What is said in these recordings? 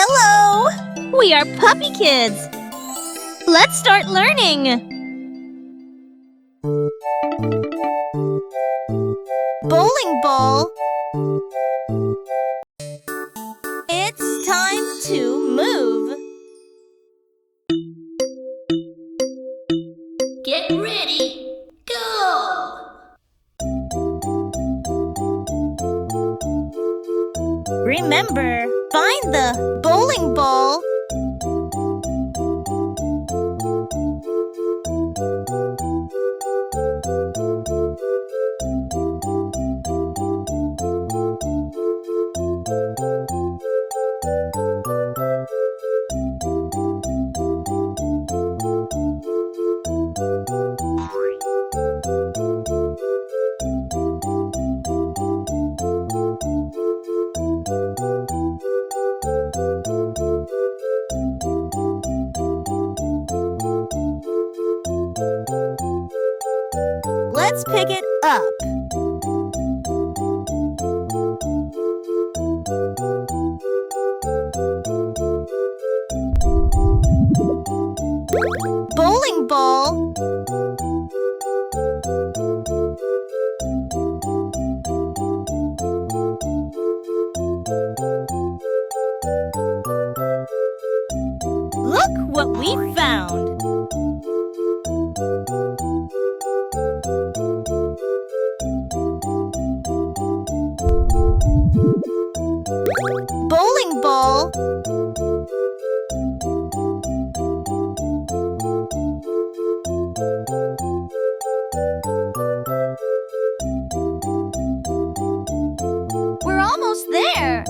Hello! We are puppy kids. Let's start learning. Bowling ball. It's time to move. Get ready, go! Remember, find the bowling ball. Let's pick it up. Bowling ball. Look what we found. Bowling ball. We're almost there.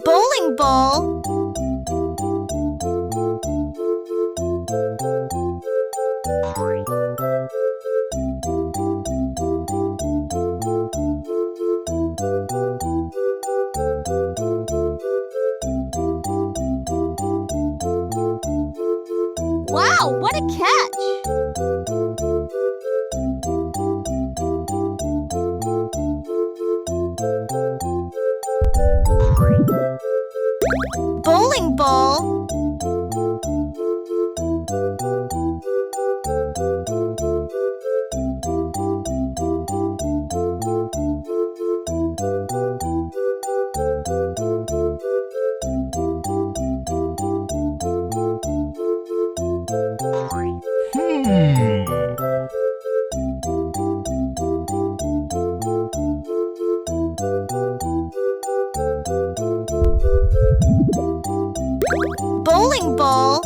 Bowling ball. Wow, what a catch! Bowling ball. Bowling ball.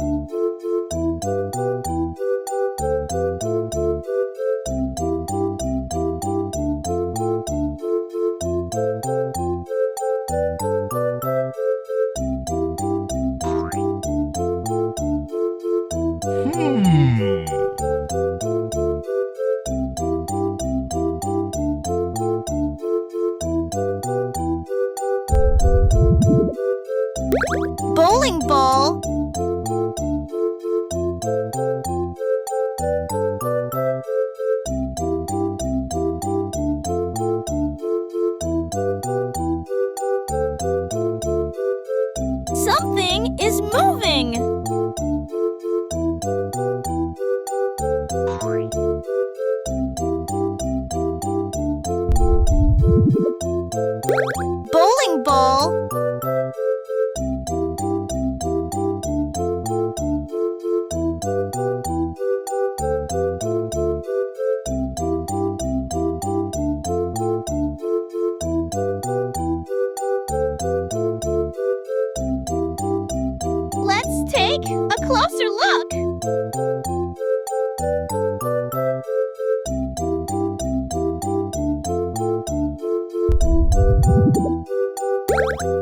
Bowling ball. Something is moving. Bowling ball. Let's take a closer look.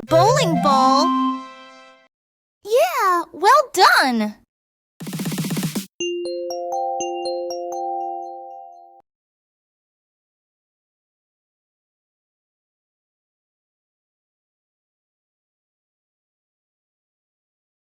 Bowling ball. Yeah, well done.